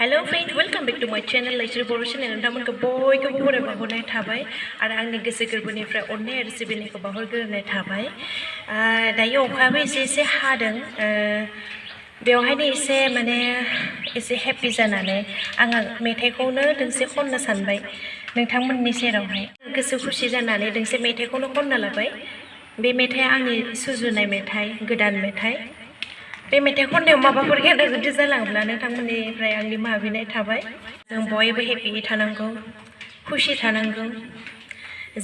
Hello friends, welcome back to my channel Laisree Boro channel. नोंथांमोनखौ बयखौबो बराय बावहरनाय थाबाय आरो आंनि गोसो गोरबोनिफ्राय अननाय आरो सिबिनायखौ बावहरग्रोनाय थाबाय। दायो अखाबो एसे हादों। बेवहायनो एसे हेपि जानानै आङो मेथाइखौनो दोंसे खननो सानबाय नोंथांमोननि सेरावहाय। गोसो खुसि जानानै दोंसे मेथाइखौनो खननो लाबाय। बे मेथाइआ आंनि सुजुनाय मेथाइ, गोदान मेथाइ। बे मेथाइ खननायाव माबाफोर गेदा गुदि जालाङोब्ला नोंथांमोननिफ्राय आंनि निमाहा बिनाय थाबाय। जों बयबो हेपि थानांगौ, खुसि थानांगौ।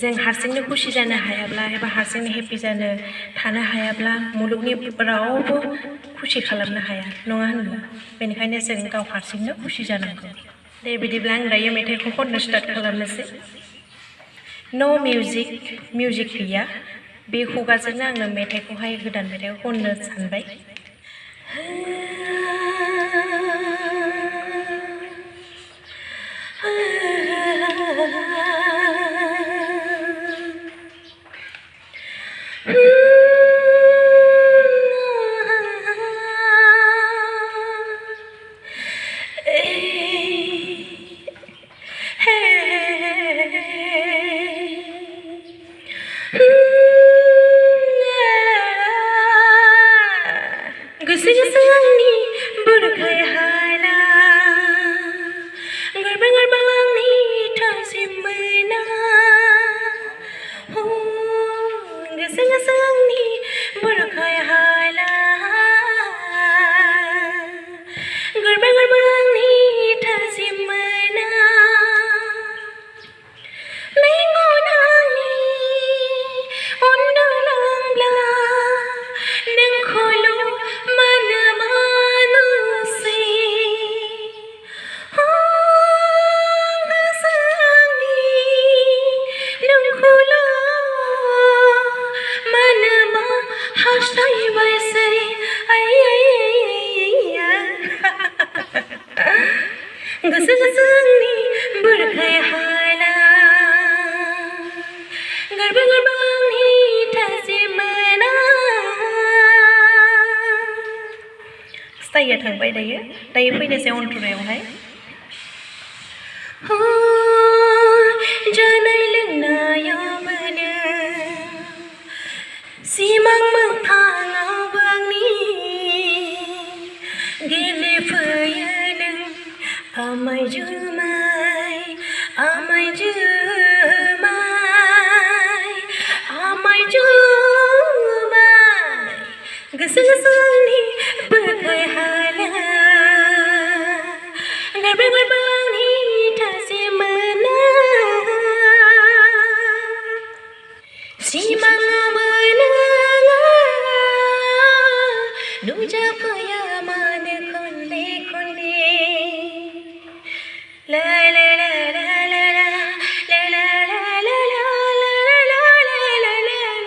जों हारसिंनो खुसि जानो हायाब्ला एबा हारसिंनो हेपि थानो हायाब्ला मुलुगनि रावबो खुसि खालामनो हाया, नङा होनब्ला? बेनिखायनो जों गाव हारसिंनो खुसि जानांगौ। दे बिदिब्ला आं दायो मेथाइखौ खननो स्टार्ट खालामनोसै। मिउजिक गैया। बे खुगाजोंनो आङो मेथाइखौहाय गोदान मेथाइखौ खननो सानबाय। गोसो आंनि बुरखाय हाला गोरबा आंनि थाजिम मोना गोसो आंनि बुरखाय हाला गोरबा आंनि थाजिम मोना मेगन आंनि उन्दुलांब्ला नोंखौल' गोसो आंनि बुरखाय हाला गोरबा आंनि थाजिम मोना। स्टाइया थांबाय दायो फैनोसै अनथुरायावहाय। जानाय लोंनायावनो सिमां मोगथाङावबो आंनि गेलेफैयो नों आमाय जुमाय आमाय जुमाय आमाय जुमाय गोसो आंनि बुरखाय हाला गोरबा आंनि थाजिम मोना सिमाङावबो नोङो नुजाफैया मानो खनले खनले ला ला ला ला ला ला ला ला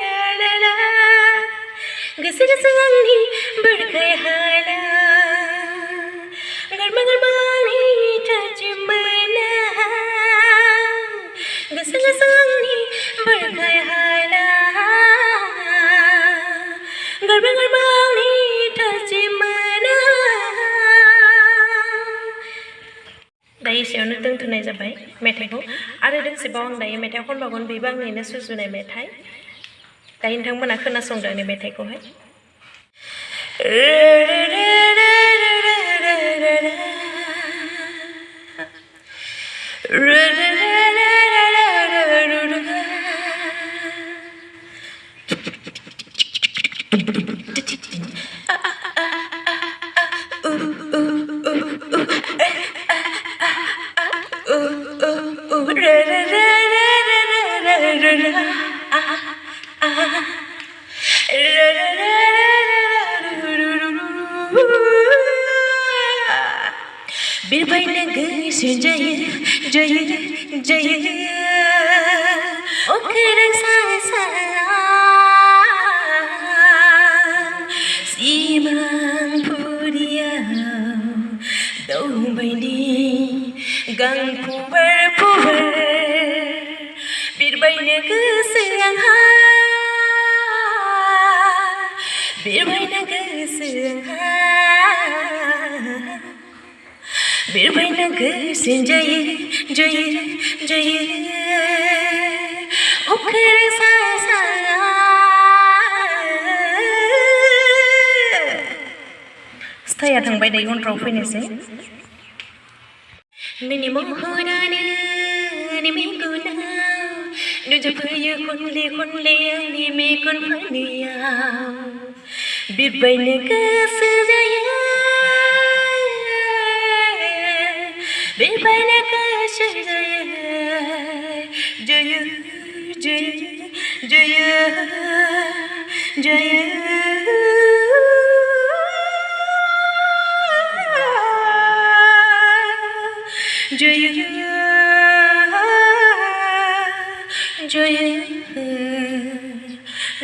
ला ला ला गोसो आंनि बुरखाय हाला गोरबा आंनि थाजिम मोना गोसो आंनि बुरखाय हाला गोरबा आंनि थाजिम मोना। दायो एसेयावनो दोनथ'नाय जाबाय मेथाइखौ। आरो दोंसेबाव आं दायो मेथाइ खनबावगोन। बेबो आंनिनो सुजुनाय मेथाइ। दायो नोंथांमोना खोनासंदो आंनि मेथाइखौहाय। बिरबायनो गोसो जायो अख्रां सायाव सिमांफुरियाव दावबायनि गांफुर बिरबायनो गोसो आंहा बिरबायनो गोसो आंहा बिरबायना गोसोन जायो जायो जायो अख्रां सा सा स्टाया थांबाय दायो उनफ्राव फैनोसै नोंनि महरानो मेगनाव नुजोबफैयो खनले खनले आंनि मेगन फारनैयाव बिरबायनो गोसो जायो बिरबायनो गोसो जायो जायो जायो जायो जायो Joy, joy,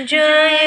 joy.